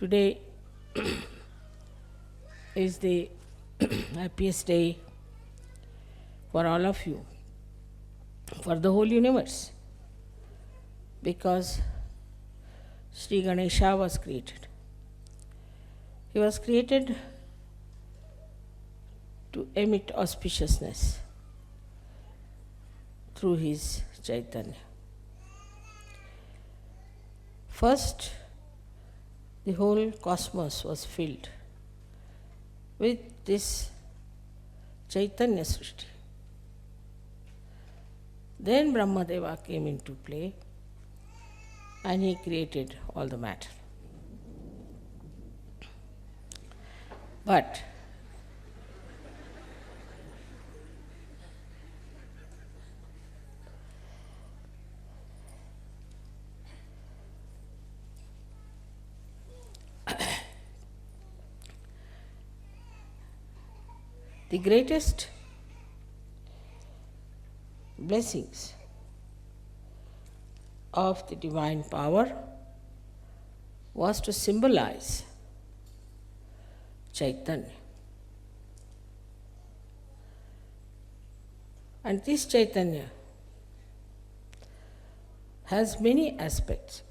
Today is the happiest day for all of you, for the whole universe, because Shri Ganesha was created. He was created to emit auspiciousness through his Chaitanya. First, the whole cosmos was filled with this Chaitanya Srishti. Then Brahmadeva came into play and he created all the matter. But the greatest blessings of the divine power was to symbolize Chaitanya. And this Chaitanya has many aspects,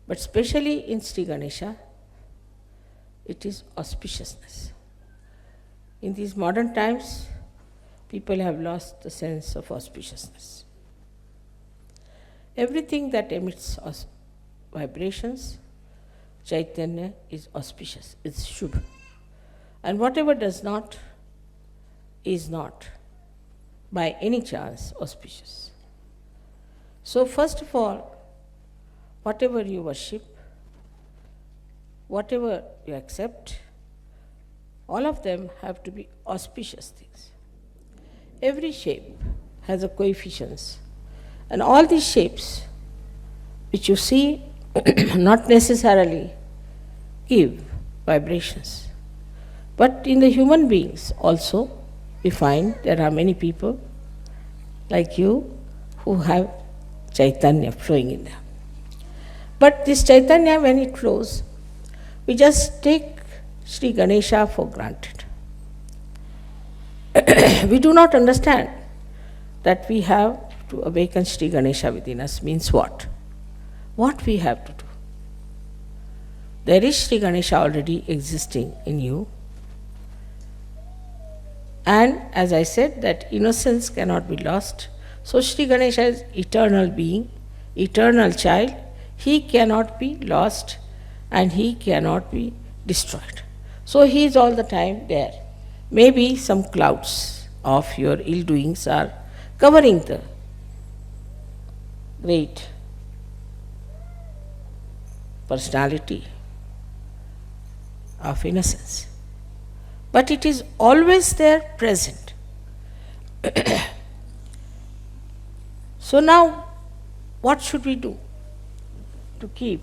but especially in Shri Ganesha, it is auspiciousness. In these modern times, people have lost the sense of auspiciousness. Everything that emits vibrations, Chaitanya is auspicious, it's Shubha. And whatever does not, is not, by any chance, auspicious. So first of all, whatever you worship, whatever you accept, all of them have to be auspicious things. Every shape has a coefficients, and all these shapes which you see not necessarily give vibrations. But in the human beings also, we find there are many people like you who have Chaitanya flowing in them. But this Chaitanya, when it flows, we just take Shri Ganesha for granted. We do not understand that we have to awaken Shri Ganesha within us means what? What we have to do. There is Shri Ganesha already existing in you. And as I said, that innocence cannot be lost. So Shri Ganesha is eternal being, eternal child. He cannot be lost and he cannot be destroyed. So he is all the time there. Maybe some clouds of your ill doings are covering the great personality of innocence. But it is always there present. So now, what should we do to keep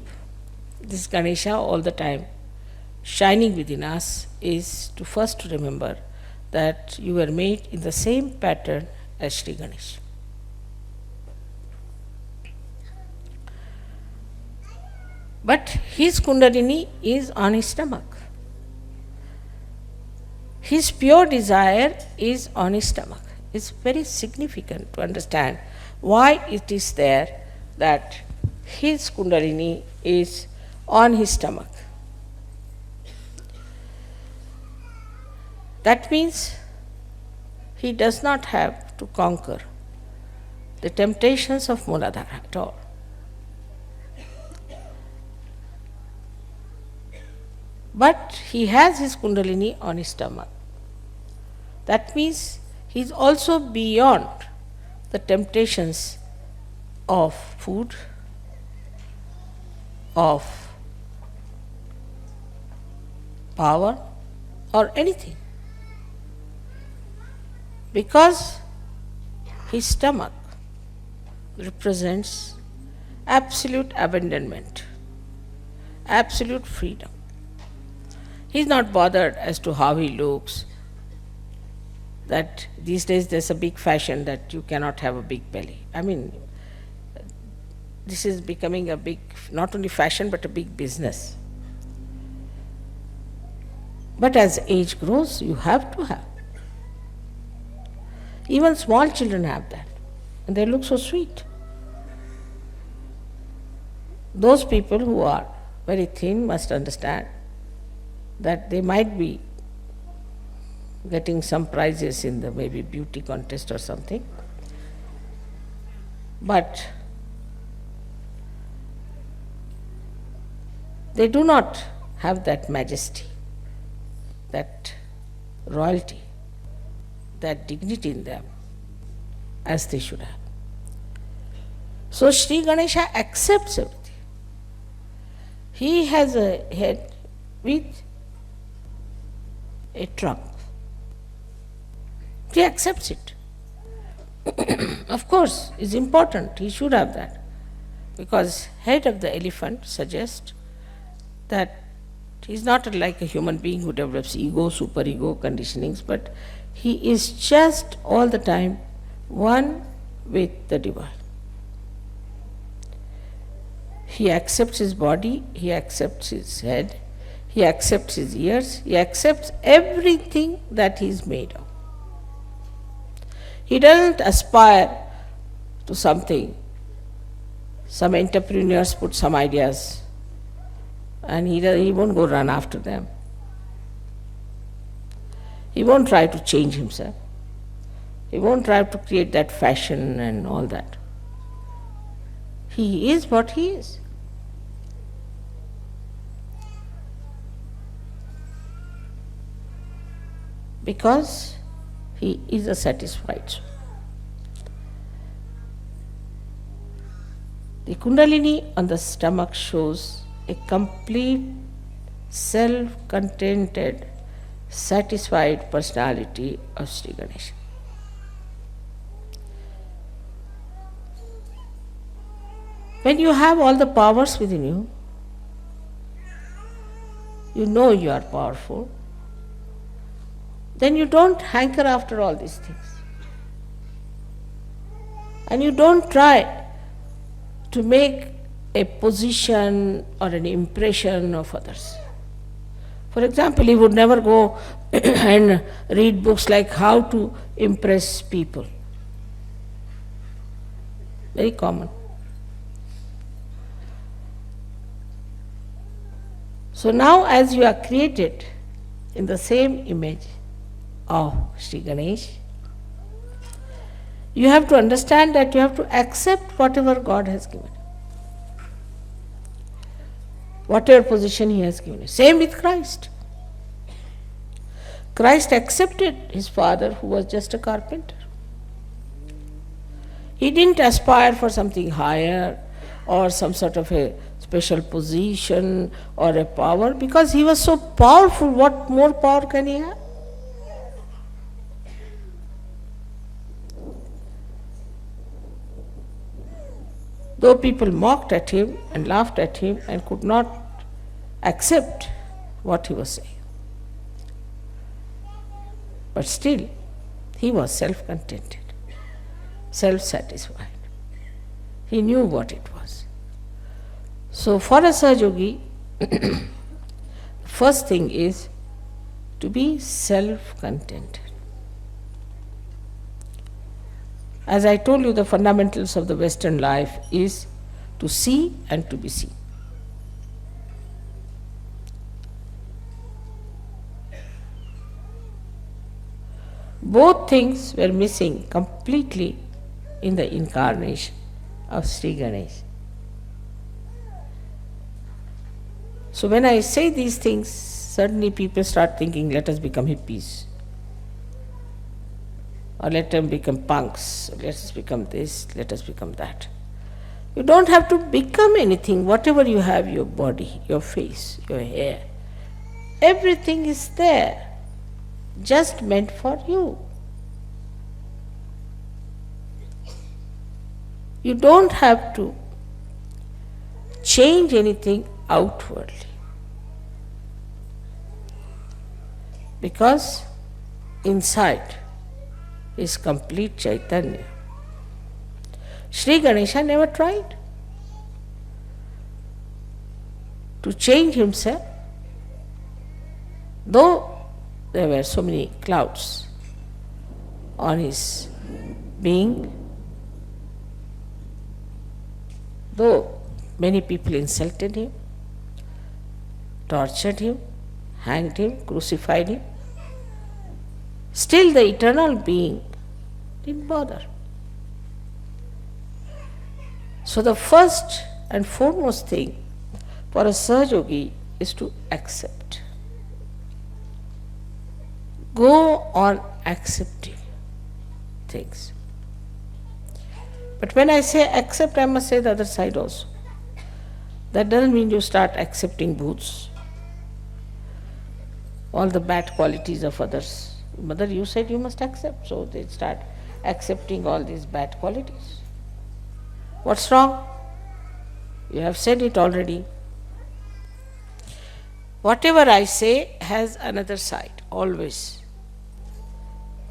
this Ganesha all the time shining within us is to first remember that you were made in the same pattern as Shri Ganesha. But his Kundalini is on his stomach. His pure desire is on his stomach. It's very significant to understand why it is there that his Kundalini is on his stomach. That means he does not have to conquer the temptations of Muladhara at all. But he has his Kundalini on his stomach. That means he is also beyond the temptations of food, of power, or anything. Because his stomach represents absolute abandonment, absolute freedom. He is not bothered as to how he looks, that these days there's a big fashion that you cannot have a big belly. I mean, this is becoming a big, not only fashion, but a big business. But as age grows, you have to have. Even small children have that, and they look so sweet. Those people who are very thin must understand that they might be getting some prizes in the maybe beauty contest or something, but they do not have that majesty, that royalty, that dignity in them as they should have. So Shri Ganesha accepts everything. He has a head with a trunk. He accepts it. Of course, it's important, he should have that, because head of the elephant suggests that he is not like a human being who develops ego, superego, conditionings, but he is just all the time one with the divine. He accepts his body, he accepts his head, he accepts his ears, he accepts everything that he is made of. He doesn't aspire to something. Some entrepreneurs put some ideas and he won't go run after them. He won't try to change himself. He won't try to create that fashion and all that. He is what he is. Because he is a satisfied soul. The Kundalini on the stomach shows a complete, self-contented, satisfied personality of Shri Ganesha. When you have all the powers within you, you know you are powerful, then you don't hanker after all these things. And you don't try to make a position or an impression of others. For example, he would never go and read books like how to impress people. Very common. So now as you are created in the same image of Shri Ganesh, you have to understand that you have to accept whatever God has given you, whatever position He has given you. Same with Christ. Christ accepted His Father, who was just a carpenter. He didn't aspire for something higher or some sort of a special position or a power, because He was so powerful. What more power can He have? Though people mocked at Him and laughed at Him and could not accept what He was saying, but still He was self-contented, self-satisfied. He knew what it was. So for a Sahaja Yogi, the first thing is to be self-contented. As I told you, the fundamentals of the Western life is to see and to be seen. Both things were missing completely in the incarnation of Shri Ganesha. So when I say these things, suddenly people start thinking, let us become hippies, or let them become punks, let us become this, let us become that. You don't have to become anything. Whatever you have, your body, your face, your hair, everything is there, just meant for you. You don't have to change anything outwardly, because inside is complete Chaitanya. Shri Ganesha never tried. to change himself. Though there were so many clouds on his being, though many people insulted him, tortured him, hanged him, crucified him, still the eternal being didn't bother. So the first and foremost thing for a Sahaja Yogi is to accept. Go on accepting things. But when I say accept, I must say the other side also. That doesn't mean you start accepting booths, all the bad qualities of others. Mother, you said you must accept, so they start accepting all these bad qualities. What's wrong? You have said it already. Whatever I say has another side, always.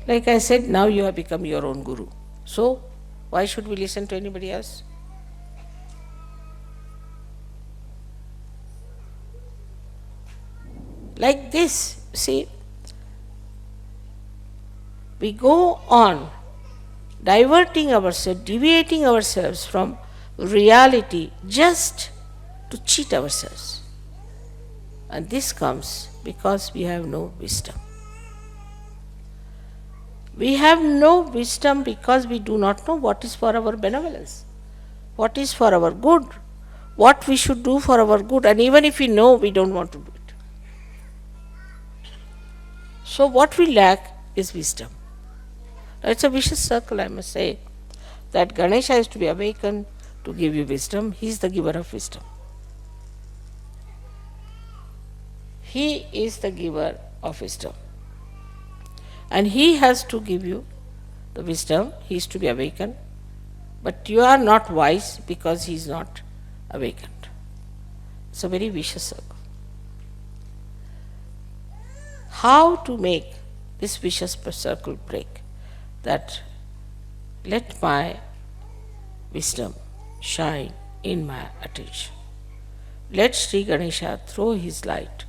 Like I said, now you have become your own guru. So, why should we listen to anybody else? Like this, see, we go on diverting ourselves, deviating ourselves from reality just to cheat ourselves. And this comes because we have no wisdom. We have no wisdom because we do not know what is for our benevolence, what is for our good, what we should do for our good, and even if we know, we don't want to do it. So what we lack is wisdom. Now it's a vicious circle, I must say, that Ganesha is to be awakened to give you wisdom. He is the giver of wisdom. He is the giver of wisdom. And he has to give you the wisdom. He is to be awakened. But you are not wise because he is not awakened. It's a very vicious circle. How to make this vicious circle break? That let my wisdom shine in my attention. Let Shri Ganesha throw his light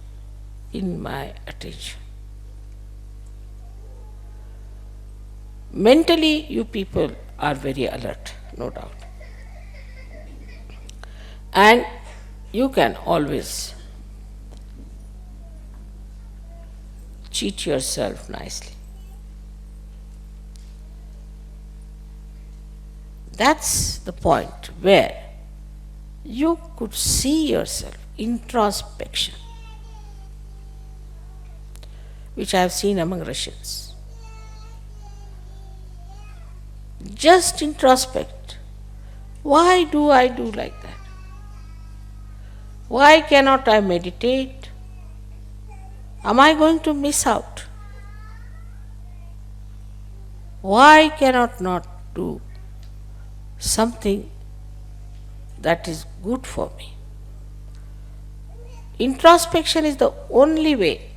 in my attention. Mentally, you people are very alert, no doubt. And you can always cheat yourself nicely. That's the point where you could see yourself, introspection, which I have seen among Russians. Just introspect. Why do I do like that? Why cannot I meditate? Am I going to miss out? Why cannot not do something that is good for me? Introspection is the only way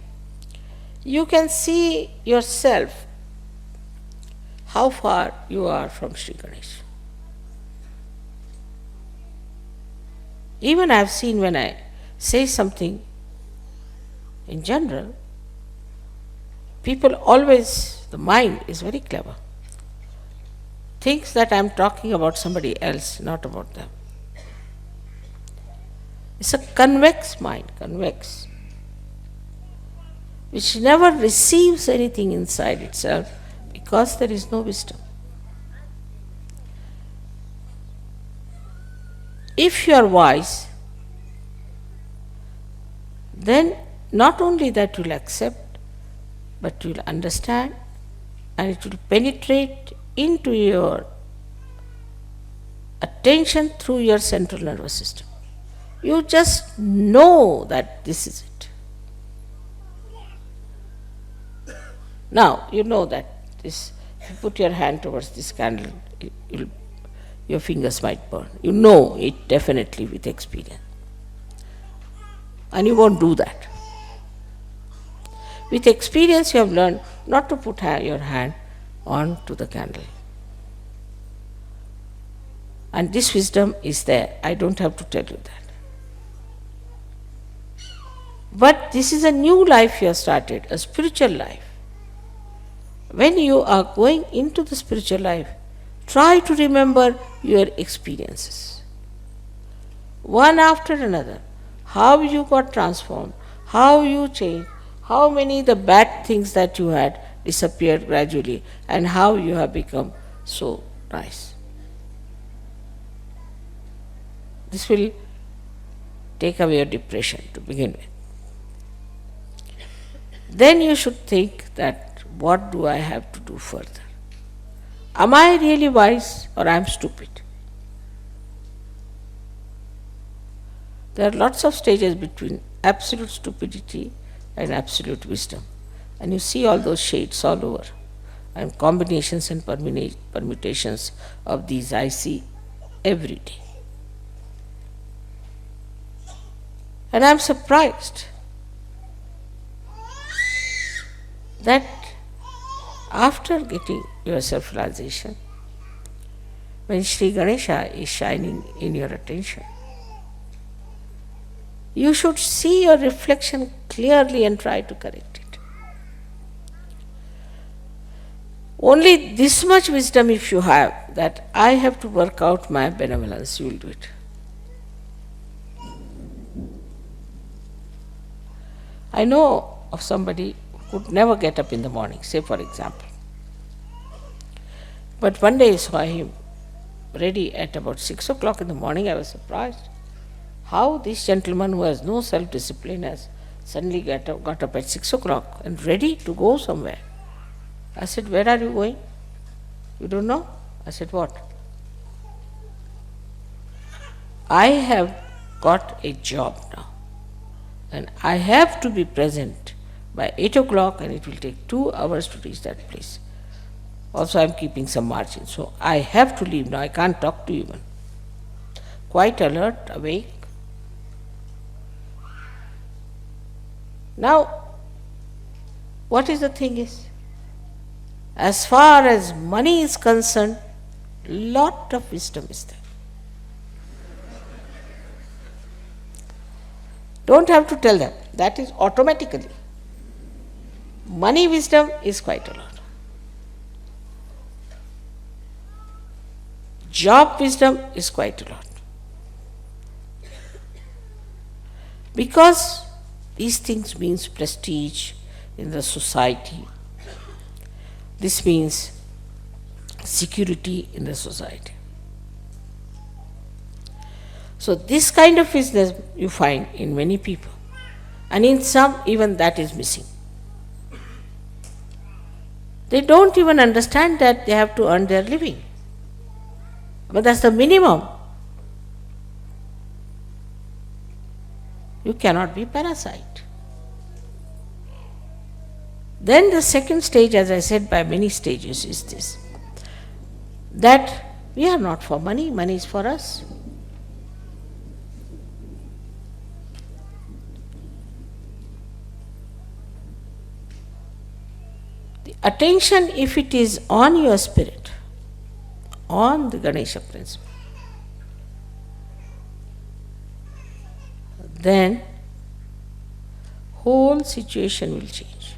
you can see yourself, how far you are from Shri Ganesha. Even I have seen when I say something in general, people always, the mind is very clever, thinks that I am talking about somebody else, not about them. It's a convex mind, convex, which never receives anything inside itself because there is no wisdom. If you are wise, then not only that you will accept, but you will understand, and it will penetrate into your attention through your central nervous system. You just know that this is it. Now, you know that this, if you put your hand towards this candle, your fingers might burn. You know it definitely with experience. And you won't do that. With experience, you have learned not to put your hand onto the candle. And this wisdom is there. I don't have to tell you that. But this is a new life you have started, a spiritual life. When you are going into the spiritual life, try to remember your experiences, one after another, how you got transformed, how you changed, how many the bad things that you had disappeared gradually, and how you have become so nice. This will take away your depression to begin with. Then you should think that what do I have to do further? Am I really wise or I am stupid? There are lots of stages between absolute stupidity and absolute wisdom. And you see all those shades all over. And combinations and permutations of these I see every day. And I am surprised that after getting your self-realization, when Shri Ganesha is shining in your attention, you should see your reflection clearly and try to correct it. Only this much wisdom if you have, that I have to work out my benevolence, you will do it. I know of somebody who could never get up in the morning, say for example. But one day I saw him ready at about 6 o'clock in the morning. I was surprised how this gentleman who has no self-discipline has suddenly got up at 6 o'clock and ready to go somewhere. I said, where are you going? You don't know? I said, what? I have got a job now and I have to be present by 8 o'clock and it will take 2 hours to reach that place. Also I am keeping some margin, so I have to leave now. I can't talk to you even. Quite alert, awake. Now, what is the thing is, as far as money is concerned, lot of wisdom is there. Don't have to tell them, that is automatically. Money wisdom is quite a lot. Job wisdom is quite a lot. Because these things means prestige in the society. This means security in the society. So this kind of wisdom you find in many people, and in some even that is missing. They don't even understand that they have to earn their living. But that's the minimum. You cannot be parasite. Then the second stage, as I said, by many stages is this, that we are not for money, money is for us. The attention, if it is on your spirit, on the Ganesha principle, then whole situation will change.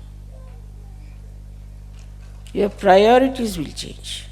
Your priorities will change.